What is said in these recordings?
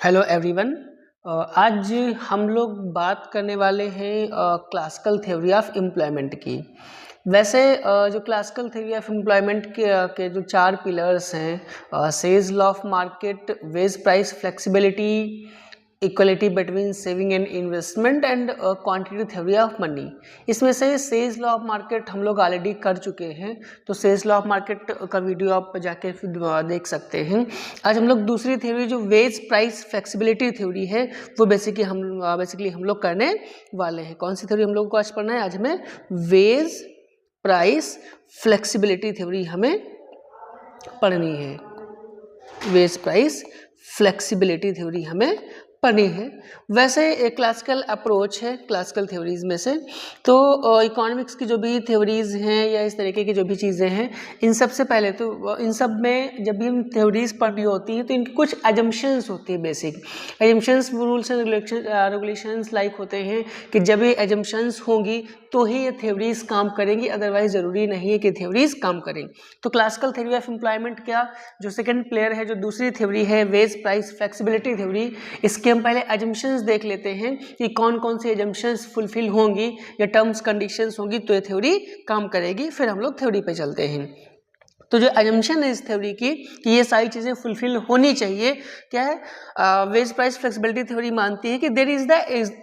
Hello everyone. आज हम लोग बात करने वाले हैं क्लासिकल थ्योरी ऑफ एम्प्लॉयमेंट की। वैसे जो क्लासिकल थ्योरी ऑफ एम्प्लॉयमेंट के जो चार पिलर्स हैं, Say's law of market, wage price flexibility, equality between saving and investment and quantity theory of money. इसमें से सेज लॉ ऑफ मार्केट हम लोग ऑलरेडी कर चुके हैं, तो सेज लॉ ऑफ मार्केट का वीडियो आप जाके देख सकते हैं। आज हम लोग दूसरी थ्योरी जो वेज प्राइस फ्लेक्सिबिलिटी थ्योरी है वो बेसिकली हम लोग करने वाले हैं। कौन सी थ्योरी हम लोग को आज पढ़ना है? आज हमें वेज प्राइस फ्लेक्सिबिलिटी थ्योरी हमें पढ़नी है। वेज प्राइस फ्लेक्सिबिलिटी थ्योरी हमें पढ़नी है। वैसे एक क्लासिकल अप्रोच है क्लासिकल थ्योरीज में से, तो इकोनॉमिक्स की जो भी थ्योरीज हैं या इस तरीके की जो भी चीज़ें हैं, इन सब से पहले तो इन सब में जब भी हम थ्योरीज पढ़नी होती हैं तो इनकी कुछ एजम्पशंस होती है। Basic assumptions rules and regulations like होते हैं कि जब ये एजम्पशंस होंगी तो ही ये थ्योरीज काम करेंगी, अदरवाइज ज़रूरी नहीं है कि थ्योरीज काम करेंगी। तो क्लासिकल थ्योरी ऑफ एम्प्लॉयमेंट क्या जो सेकेंड प्लेयर है, जो दूसरी थ्योरी है वेज प्राइस फ्लेक्सिबिलिटी थ्योरी, इसके हम पहले एजम्पशंस देख लेते हैं कि कौन कौन सी एजम्पशंस फुलफिल होंगी या टर्म्स कंडीशंस होंगी तो ये थ्योरी काम करेगी। फिर हम लोग थ्योरी पे चलते हैं। तो जो एजम्पशन है इस थ्योरी की कि ये सारी चीज़ें फुलफिल होनी चाहिए, क्या है? वेज प्राइस फ्लेक्सिबिलिटी थ्योरी मानती है कि there is the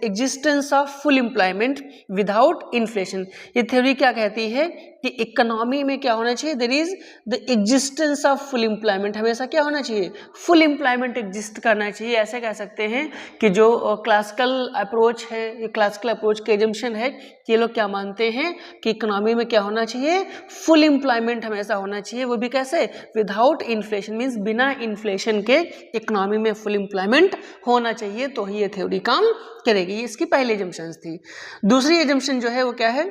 existence of full employment without inflation. ये थ्योरी क्या कहती है कि इकोनॉमी में क्या होना चाहिए? There is the existence of full employment. हमेशा क्या होना चाहिए? फुल एम्प्लॉयमेंट एग्जिस्ट करना चाहिए। ऐसे कह सकते हैं कि जो क्लासिकल अप्रोच है, ये क्लासिकल अप्रोच के एजम्पशन है कि ये लोग क्या मानते हैं कि इकोनॉमी में क्या होना चाहिए? फुल एम्प्लॉयमेंट हमेशा होना चाहिए। वो भी कैसे? विदाउट इन्फ्लेशन, मीन्स बिना इन्फ्लेशन के इकोनॉमी में फुल एम्प्लॉयमेंट होना चाहिए, तो ही ये थ्योरी काम करेगी। इसकी पहली एजम्पशन थी। दूसरी एजम्पशन जो है वो क्या है?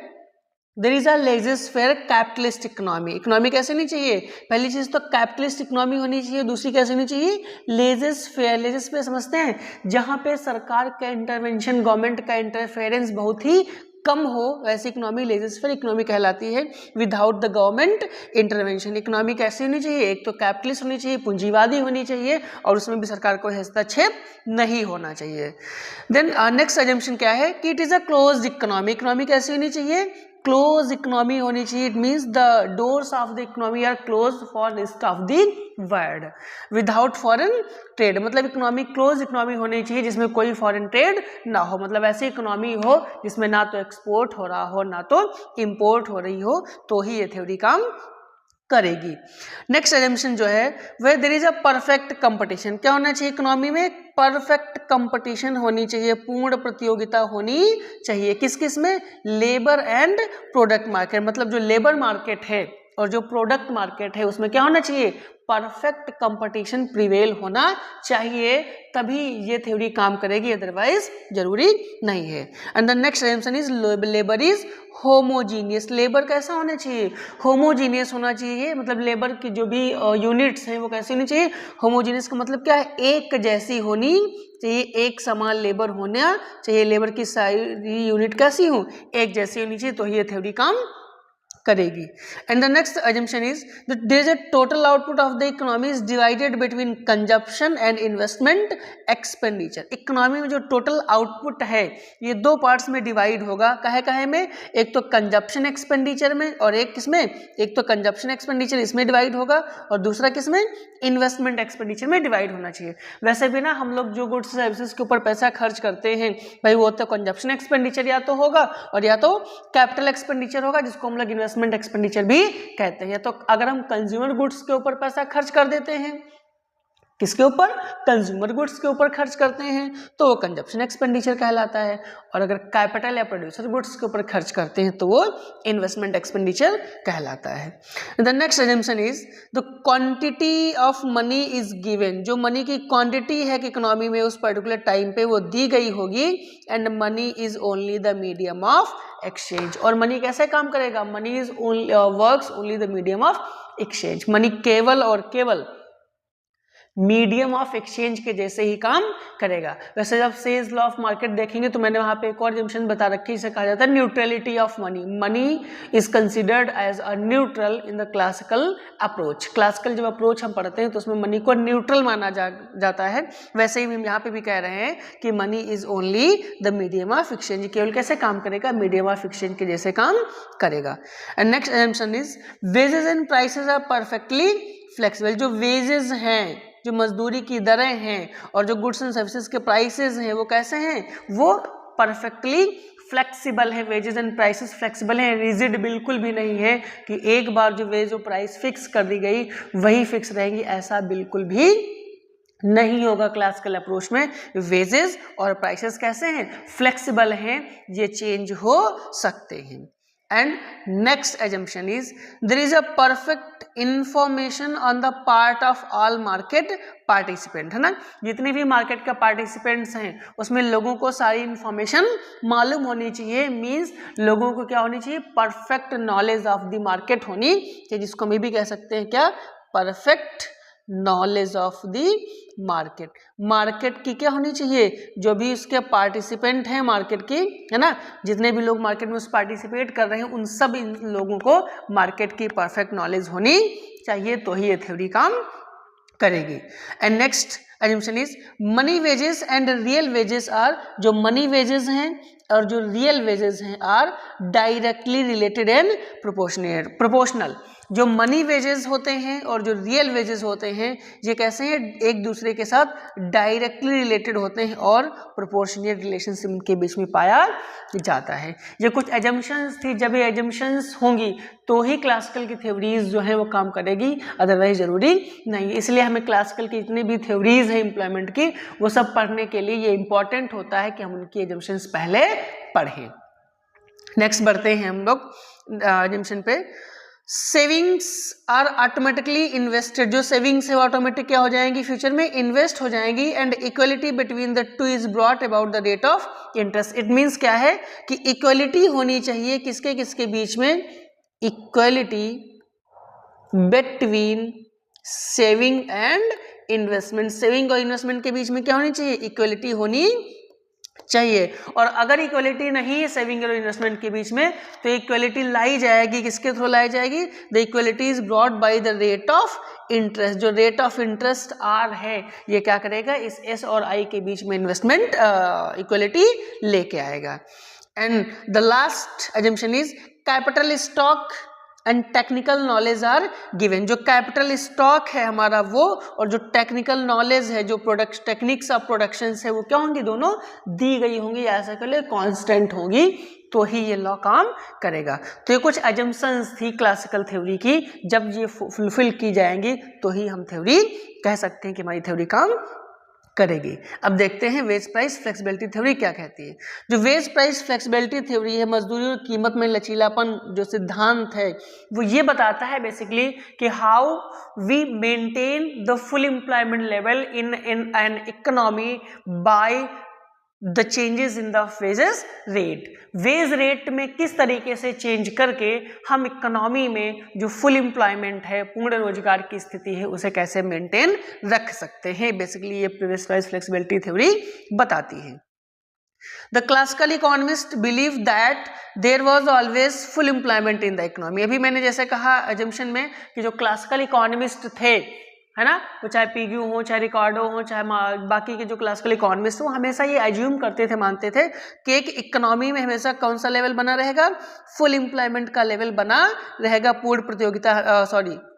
There is a laissez faire capitalist economy. Economy कैसे नहीं चाहिए? पहली चीज तो कैपिटलिस्ट इकोनॉमी होनी चाहिए। दूसरी कैसे नहीं चाहिए? लेजर-फेयर। लेजर-फेयर समझते हैं? जहां पे सरकार का इंटरवेंशन, गवर्नमेंट का इंटरफेरेंस बहुत ही कम हो, वैसी इकोनॉमी लेजर-फेयर इकोनॉमी कहलाती है। Without the government intervention economy कैसी होनी चाहिए? एक तो कैपिटलिस्ट होनी चाहिए, पूंजीवादी होनी चाहिए, और उसमें भी सरकार को हस्तक्षेप नहीं होना चाहिए। देन नेक्स्ट एजम्पशन क्या है कि it is a closed economy. Economy कैसी होनी चाहिए? क्लोज इकोनॉमी होनी चाहिए। It means the doors of the economy are close for rest of the world without foreign trade. मतलब इकोनॉमी क्लोज इकोनॉमी होनी चाहिए जिसमें कोई फॉरेन ट्रेड ना हो। मतलब ऐसी इकोनॉमी हो जिसमें ना तो एक्सपोर्ट हो रहा हो ना तो इंपोर्ट हो रही हो, तो ही ये थ्योरी काम करेगी। नेक्स्ट एजम्पशन जो है वह there is a perfect competition. क्या होना चाहिए इकोनॉमी में? परफेक्ट कंपटीशन होनी चाहिए, पूर्ण प्रतियोगिता होनी चाहिए। किस किस में? Labour and product market. मतलब जो लेबर मार्केट है और जो प्रोडक्ट मार्केट है उसमें क्या होना चाहिए? परफेक्ट कंपटीशन प्रिवेल होना चाहिए, तभी ये थ्योरी काम करेगी, अदरवाइज जरूरी नहीं है। And the next assumption is labour is homogeneous. Labour कैसा होना चाहिए? होमोजीनियस होना चाहिए। मतलब लेबर की जो भी यूनिट्स हैं वो कैसी होनी चाहिए? होमोजीनियस का मतलब क्या है? एक जैसी होनी चाहिए, एक समान लेबर होना चाहिए। लेबर की सारी यूनिट कैसी हो? एक जैसी होनी चाहिए, तो ये थ्योरी काम करेगी। And the next assumption is that there is a total output of the economy is divided between consumption and investment expenditure. Economy में जो टोटल आउटपुट है ये दो पार्ट्स में डिवाइड होगा। कहे कहे में? एक तो कंजप्शन एक्सपेंडिचर में, और एक किसमें? एक तो कंजप्शन एक्सपेंडिचर इसमें डिवाइड होगा, और दूसरा किसमें? इन्वेस्टमेंट एक्सपेंडिचर में डिवाइड होना चाहिए। वैसे भी ना हम लोग जो गुड्स सर्विसेज के ऊपर पैसा खर्च करते हैं भाई, वो तो कंजप्शन एक्सपेंडिचर या तो होगा और या तो कैपिटल एक्सपेंडिचर होगा, जिसको हम लोग इन्वेस्टमेंट एक्सपेंडिचर भी कहते हैं। तो अगर हम कंज्यूमर गुड्स के ऊपर पैसा खर्च कर देते हैं, किसके ऊपर? कंज्यूमर गुड्स के ऊपर खर्च करते हैं, तो वो कंजप्शन एक्सपेंडिचर कहलाता है। और अगर कैपिटल या प्रोड्यूसर गुड्स के ऊपर खर्च करते हैं तो वो इन्वेस्टमेंट एक्सपेंडिचर कहलाता है। The next assumption is the quantity of money is given. जो मनी की क्वांटिटी है कि इकोनॉमी में उस पर्टिकुलर टाइम पे वो दी गई होगी, and money is only the medium of exchange. और मनी कैसे काम करेगा? Money is works only the medium of exchange. Money केवल और केवल मीडियम ऑफ एक्सचेंज के जैसे ही काम करेगा। वैसे जब सेल्स लॉ ऑफ मार्केट देखेंगे तो मैंने वहां पे एक और एजम्पशन बता रखी है, इसे कहा जाता है neutrality of money. Money is considered as a neutral in the classical approach. Classical जब अप्रोच हम पढ़ते हैं तो उसमें मनी को न्यूट्रल माना जाता है। वैसे ही हम यहाँ पे भी कह रहे हैं कि money is only the medium of exchange, केवल कैसे काम करेगा, मीडियम ऑफ एक्सचेंज के जैसे काम करेगा। And next assumption is wages and prices are perfectly flexible. जो वेजेस हैं, जो मजदूरी की दरें हैं और जो गुड्स एंड सर्विसेज के प्राइसेस हैं वो कैसे हैं, वो परफेक्टली फ्लेक्सिबल है। वेजेस एंड प्राइसेस फ्लेक्सिबल हैं, रिजिड बिल्कुल भी नहीं है कि एक बार जो वेज और प्राइस फिक्स कर दी गई वही फिक्स रहेंगी, ऐसा बिल्कुल भी नहीं होगा। क्लासिकल अप्रोच में वेजेस और प्राइसेस कैसे हैं, फ्लेक्सिबल हैं, ये चेंज हो सकते हैं। And next assumption is there is a perfect information on the part of all market participant, है ना। जितने भी मार्केट का पार्टिसिपेंट्स हैं उसमें लोगों को सारी इंफॉर्मेशन मालूम होनी चाहिए। मींस लोगों को क्या होनी चाहिए, perfect knowledge of the market होनी चाहिए, जिसको हम भी कह सकते हैं क्या, perfect knowledge of the market. Market की क्या होनी चाहिए, जो भी उसके पार्टिसिपेंट हैं मार्केट की, है ना, जितने भी लोग मार्केट में उस पार्टिसिपेट कर रहे हैं उन सब इन लोगों को मार्केट की परफेक्ट नॉलेज होनी चाहिए, तो ही ये थ्योरी काम करेगी। And next assumption is money wages and real wages are, जो मनी वेजेस हैं और जो रियल वेजेस हैं are directly related and proportional. जो मनी वेजेस होते हैं और जो रियल वेजेस होते हैं ये कैसे हैं, एक दूसरे के साथ डायरेक्टली रिलेटेड होते हैं और प्रोपोर्शनल रिलेशनशिप उनके बीच में पाया जाता है। ये कुछ एजम्पशंस थी, जब ये एजम्पशंस होंगी तो ही क्लासिकल की थ्योरीज जो है वो काम करेगी, अदरवाइज जरूरी नहीं। इसलिए हमें क्लासिकल की जितनी भी थ्योरीज है एम्प्लॉयमेंट की वो सब पढ़ने के लिए ये इंपॉर्टेंट होता है कि हम उनकी एजम्पशंस पहले पढ़ें। नेक्स्ट बढ़ते हैं हम लोग एजम्पशन पे। सेविंग्स आर ऑटोमेटिकली इन्वेस्टेड, जो सेविंग्स है वो ऑटोमेटिक क्या हो जाएंगी, फ्यूचर में इन्वेस्ट हो जाएंगी। And equality between the two is brought about the rate of interest. It means क्या है कि इक्वलिटी होनी चाहिए किसके किसके बीच में, equality between saving and investment. Saving और इन्वेस्टमेंट के बीच में क्या होनी चाहिए, इक्वलिटी होनी चाहिए। और अगर इक्वलिटी नहीं है सेविंग और इन्वेस्टमेंट के बीच में तो इक्वलिटी लाई जाएगी, किसके थ्रू लाई जाएगी, the equality is brought by the rate of interest. जो रेट ऑफ इंटरेस्ट आर है ये क्या करेगा, इस एस और आई के बीच में इन्वेस्टमेंट इक्वलिटी लेके आएगा। And the last assumption is capital stock and technical knowledge are given. जो कैपिटल स्टॉक है हमारा वो और जो टेक्निकल नॉलेज है, जो प्रोडक्ट टेक्निक्स ऑफ प्रोडक्शन है वो क्या होंगी, दोनों दी गई होंगी, ऐसा कर ले कांस्टेंट होंगी, तो ही ये लॉ काम करेगा। तो ये कुछ एजम्पशंस थी क्लासिकल थ्योरी की, जब ये फुलफिल की जाएंगी तो ही हम थ्योरी कह सकते हैं कि हमारी थ्योरी काम करेगी। अब देखते हैं वेज प्राइस फ्लेक्सिबिलिटी थ्योरी क्या कहती है। जो वेज प्राइस फ्लेक्सिबिलिटी थ्योरी है, मजदूरी और कीमत में लचीलापन जो सिद्धांत है वो ये बताता है बेसिकली कि how we maintain the full employment level in an economy by the changes in the wages rate. Wage rate में किस तरीके से चेंज करके हम इकोनॉमी में जो फुल एम्प्लॉयमेंट है, पूर्ण रोजगार की स्थिति है, उसे कैसे मेंटेन रख सकते हैं, बेसिकली ये वेज प्राइस फ्लेक्सिबिलिटी थ्योरी बताती है। The classical economist believe that there was always full employment in the economy. अभी मैंने जैसे कहा एजम्पशन में कि जो क्लासिकल इकोनॉमिस्ट थे, है ना, वो चाहे पीग्यू हो, चाहे रिकार्डो हो, चाहे बाकी के जो क्लासिकल इकोनॉमिस्ट हो, हमेशा ये एज्यूम करते थे, मानते थे कि एक इकोनॉमी में हमेशा कौन सा लेवल बना रहेगा, फुल एम्प्लॉयमेंट का लेवल बना रहेगा, पूर्ण प्रतियोगिता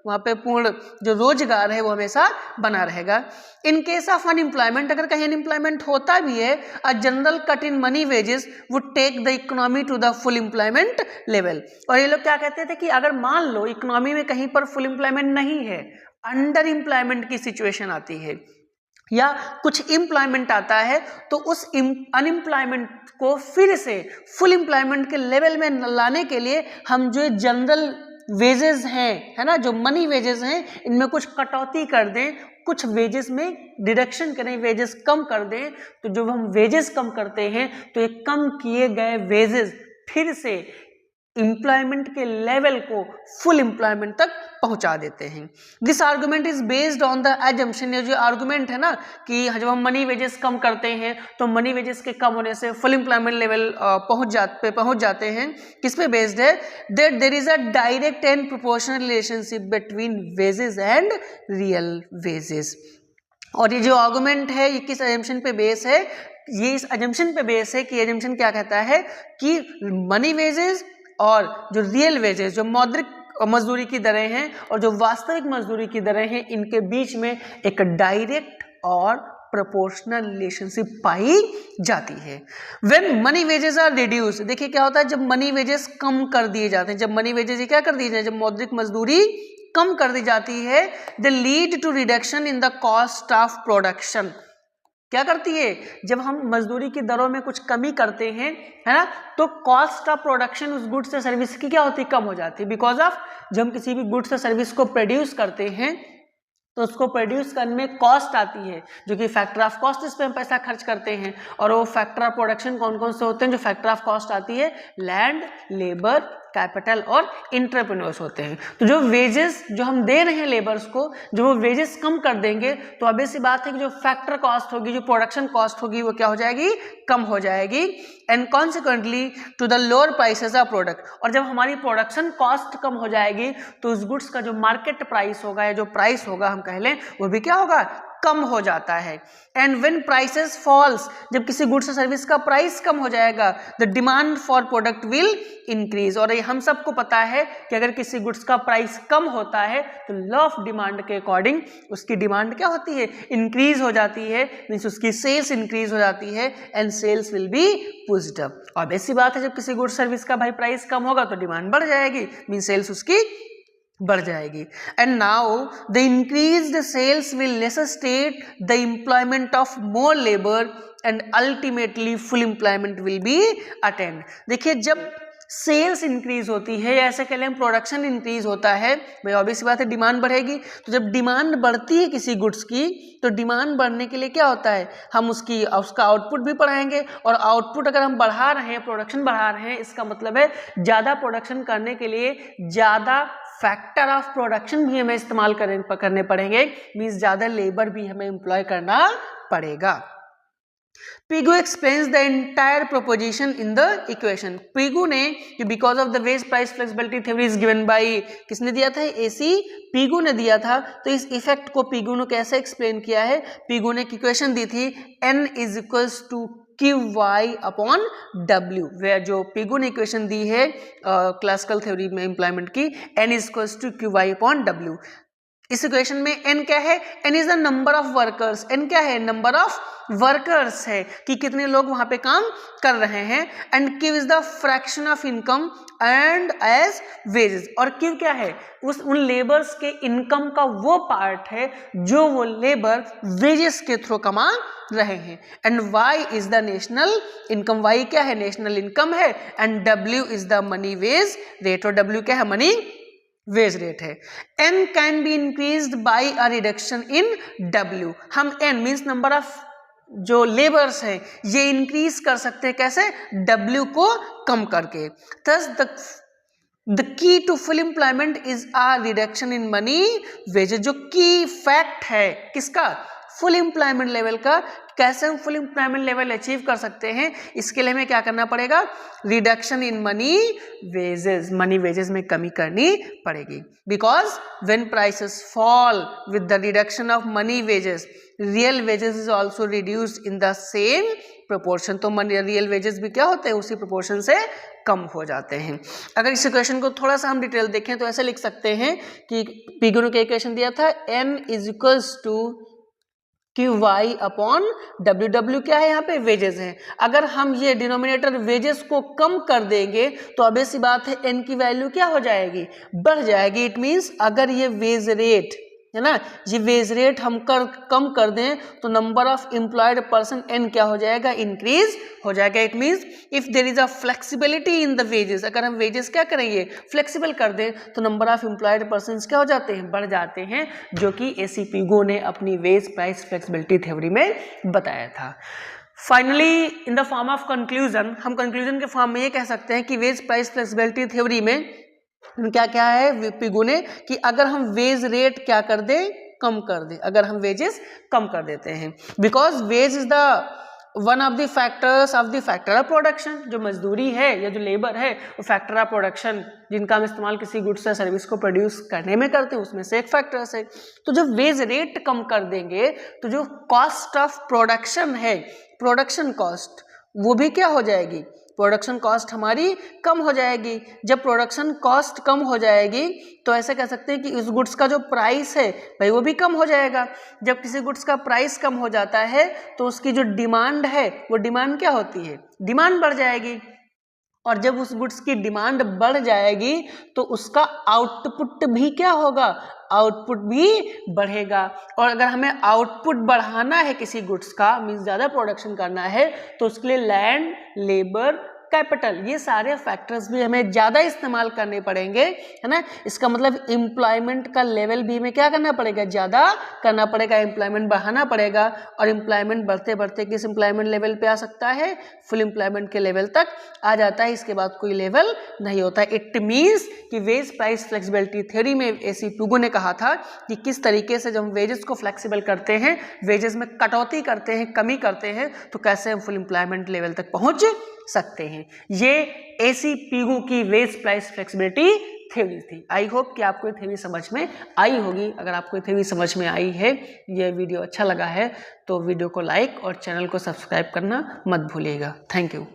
वहाँ पे पूर्ण जो रोजगार है वो हमेशा बना रहेगा। इन केस ऑफ अनएम्प्लॉयमेंट, अगर कहीं अनएम्प्लॉयमेंट होता भी है, a general cut in money wages would take the economy to the full employment level. और ये लोग क्या कहते थे कि अगर मान लो इकोनॉमी में कहीं पर फुल एम्प्लॉयमेंट नहीं है, अंडर एम्प्लॉयमेंट की सिचुएशन आती है या कुछ एम्प्लॉयमेंट आता है, तो उस अनएम्प्लॉयमेंट को फिर से फुल एम्प्लॉयमेंट के लेवल में लाने के लिए हम जो जनरल वेजेस हैं, है ना, जो मनी वेजेस हैं, इनमें कुछ कटौती कर दें, कुछ वेजेस में डिडक्शन करें, वेजेस कम कर दें। तो जब हम वेजेस कम करते हैं तो ये कम किए गए वेजेस फिर से एम्प्लॉयमेंट के लेवल को फुल एम्प्लॉयमेंट तक पहुंचा देते हैं। This argument is based on the assumption, ये जो आर्गुमेंट है ना कि जब हम मनी वेजेस कम करते हैं तो मनी वेजेस के कम होने से फुल एम्प्लॉयमेंट लेवल पहुंच जाते हैं। किस पे बेस्ड है? That there is a direct and proportional relationship between wages and real wages. और ये जो आर्गुमेंट है ये किस एजम्पशन पे बेस है? ये इस एजम्पशन पे बेस है कि एजम्पशन क्या कहता है कि मनी वेजेस और जो रियल वेजेस, जो मौद्रिक मजदूरी की दरें हैं और जो वास्तविक मजदूरी की दरें हैं, इनके बीच में एक डायरेक्ट और प्रोपोर्शनल रिलेशनशिप पाई जाती है। When money wages are reduce, देखिए क्या होता है जब मनी वेजेस कम कर दिए जाते हैं, जब मनी वेजेस क्या कर दिए जाए, जब मौद्रिक मजदूरी कम कर दी जाती है, they lead to reduction in the cost of production. क्या करती है? जब हम मजदूरी की दरों में कुछ कमी करते हैं, है ना, तो कॉस्ट ऑफ प्रोडक्शन उस गुड्स या सर्विस की क्या होती है? कम हो जाती है। बिकॉज ऑफ जब हम किसी भी गुड्स या सर्विस को प्रोड्यूस करते हैं तो उसको प्रोड्यूस करने में कॉस्ट आती है, जो कि फैक्टर ऑफ कॉस्ट, इस पे हम पैसा खर्च करते हैं। और वो फैक्टर ऑफ प्रोडक्शन कौन कौन से होते हैं? जो फैक्टर ऑफ कॉस्ट आती है, लैंड, लेबर, कैपिटल और इंटरप्रेन्योर्स होते हैं। तो जो वेजेस जो हम दे रहे हैं लेबर्स को, जो वो वेजेस कम कर देंगे तो ऑब्वियस सी बात है कि जो फैक्टर कॉस्ट होगी, जो प्रोडक्शन कॉस्ट होगी, वो क्या हो जाएगी? कम हो जाएगी। And consequently to the lower prices of product, और जब हमारी प्रोडक्शन कॉस्ट कम हो जाएगी तो उस गुड्स का जो मार्केट प्राइस होगा या जो प्राइस होगा हम कह लें, वो भी क्या होगा? कम हो जाता है। एंड व्हेन प्राइसेस फॉल्स, जब किसी गुड्स या सर्विस का प्राइस कम हो जाएगा, the demand for product will increase. और ये हम सबको पता है कि अगर किसी गुड्स का प्राइस कम होता है तो लॉ ऑफ डिमांड के अकॉर्डिंग उसकी डिमांड क्या होती है? इंक्रीज हो जाती है, मीन्स उसकी सेल्स इंक्रीज हो जाती है and sales will be pushed up. और ऐसी बात है जब किसी गुड्स सर्विस का भाई प्राइस कम होगा तो डिमांड बढ़ जाएगी, मीन्स सेल्स उसकी बढ़ जाएगी। And now the increased sales will necessitate the employment of more labour and ultimately full employment will be attained. देखिए जब सेल्स इंक्रीज होती है या ऐसे कह लें प्रोडक्शन इंक्रीज होता है, भाई ऑब्वियस बात है डिमांड बढ़ेगी। तो जब डिमांड बढ़ती है किसी गुड्स की तो डिमांड बढ़ने के लिए क्या होता है? हम उसका आउटपुट भी बढ़ाएंगे, और आउटपुट अगर हम बढ़ा रहे हैं, प्रोडक्शन बढ़ा रहे हैं, इसका मतलब है ज़्यादा प्रोडक्शन करने के लिए ज़्यादा फैक्टर ऑफ प्रोडक्शन भी हमें इस्तेमाल करने पड़ेंगे, मीन्स ज़्यादा लेबर भी हमें एम्प्लॉय करना पड़ेगा। Pigou explains the entire proposition in the equation. Pigou ने because of the wage price flexibility theory is given by, किसने दिया था? एसी पिगू ने दिया था। तो इस इफेक्ट को पिगू ने कैसे एक्सप्लेन किया है? पिगू ने एक इक्वेशन दी थी, n is equals to QY upon W, वे जो पिगू ने इक्वेशन दी है क्लासिकल थ्योरी में एम्प्लॉयमेंट की, n is equals to QY upon W। इस इक्वेशन में n क्या है? n is the number of workers. n क्या है? नंबर ऑफ वर्कर्स है कि कितने लोग वहां पे काम कर रहे हैं। And Q is the fraction of income and as wages. और Q क्या है? उन लेबर्स के इनकम का वो पार्ट है जो वो लेबर वेजेस के थ्रू कमा रहे हैं। And Y is the national income. Y क्या है? नेशनल इनकम है। And W is the money wage rate, और W क्या है? मनी वेज रेट है। n can be increased by a reduction in W। हम n मीन्स नंबर ऑफ जो labours है ये इंक्रीज कर सकते हैं, कैसे? W को कम करके। Thus the key to full employment is a reduction in money wages. जो की फैक्ट है किसका? फुल एम्प्लॉयमेंट लेवल का। कैसे हम फुल एम्प्लॉयमेंट लेवल अचीव कर सकते हैं? इसके लिए हमें क्या करना पड़ेगा? Reduction in money wages, money wages में कमी करनी पड़ेगी। Because when prices fall with the reduction of money wages, real wages is also reduced in the same proportion. तो मनी रियल वेजेस भी क्या होते हैं? उसी प्रोपोर्शन से कम हो जाते हैं। अगर इस इक्वेशन को थोड़ा सा हम डिटेल देखें तो ऐसे लिख सकते हैं कि पिगू ने इक्वेशन दिया था, n is equals to QY upon W। W क्या है? यहाँ पे वेजेस है। अगर हम ये डिनोमिनेटर वेजेस को कम कर देंगे तो ऑब्वियस सी बात है n की वैल्यू क्या हो जाएगी? बढ़ जाएगी। इट मीन्स अगर ये वेज रेट है ना, ये वेज रेट हम कम कर दें तो number of employed person n क्या हो जाएगा? इंक्रीज हो जाएगा। It means if there is a flexibility in the wages, अगर हम वेजेस क्या करेंगे? फ्लेक्सिबल कर दें तो नंबर ऑफ एम्प्लॉयड पर्सन क्या हो जाते हैं? बढ़ जाते हैं, जो कि एसी पिगू ने अपनी वेज प्राइस फ्लेक्सिबिलिटी थ्योरी में बताया था। Finally in the form of conclusion, हम कंक्लूजन के फॉर्म में ये कह सकते हैं कि वेज प्राइस फ्लेक्सिबिलिटी थ्योरी में क्या क्या है पिगू ने कि अगर हम वेज रेट क्या कर दें, कम कर दें, अगर हम वेजेस कम कर देते हैं, because wage is the one of the factors of the factor of production. जो मजदूरी है या जो लेबर है वो फैक्टर ऑफ प्रोडक्शन जिनका हम इस्तेमाल किसी गुड्स या सर्विस को प्रोड्यूस करने में करते हैं उसमें से एक फैक्टर्स है। तो जब वेज रेट कम कर देंगे तो जो कॉस्ट ऑफ प्रोडक्शन है, प्रोडक्शन कॉस्ट, वो भी क्या हो जाएगी, प्रोडक्शन कॉस्ट हमारी कम हो जाएगी। जब प्रोडक्शन कॉस्ट कम हो जाएगी तो ऐसे कह सकते हैं कि उस गुड्स का जो प्राइस है भाई वो भी कम हो जाएगा। जब किसी गुड्स का प्राइस कम हो जाता है तो उसकी जो डिमांड है वो डिमांड क्या होती है, डिमांड बढ़ जाएगी। और जब उस गुड्स की डिमांड बढ़ जाएगी तो उसका आउटपुट भी क्या होगा, आउटपुट भी बढ़ेगा। और अगर हमें आउटपुट बढ़ाना है किसी गुड्स का, मीन्स ज़्यादा प्रोडक्शन करना है, तो उसके लिए लैंड, लेबर, कैपिटल, ये सारे फैक्टर्स भी हमें ज़्यादा इस्तेमाल करने पड़ेंगे, है ना। इसका मतलब एम्प्लॉयमेंट का लेवल भी हमें क्या करना पड़ेगा, ज़्यादा करना पड़ेगा, एम्प्लॉयमेंट बढ़ाना पड़ेगा। और एम्प्लॉयमेंट बढ़ते बढ़ते किस एम्प्लॉयमेंट लेवल पे आ सकता है, फुल एम्प्लॉयमेंट के लेवल तक आ जाता है, इसके बाद कोई लेवल नहीं होता। इट मीन्स कि वेज प्राइस फ्लेक्सिबिलिटी थ्योरी में AC पिगू ने कहा था कि किस तरीके से जब हम वेजेस को फ्लेक्सिबल करते हैं, वेजेस में कटौती करते हैं, कमी करते हैं, तो कैसे हम फुल एम्प्लॉयमेंट लेवल तक पहुंच सकते हैं। ये AC पिगू की वेज प्राइस फ्लेक्सिबिलिटी थ्योरी थी। आई होप कि आपको ये थ्योरी समझ में आई होगी। अगर आपको ये थ्योरी समझ में आई है, ये वीडियो अच्छा लगा है, तो वीडियो को लाइक और चैनल को सब्सक्राइब करना मत भूलिएगा। Thank you.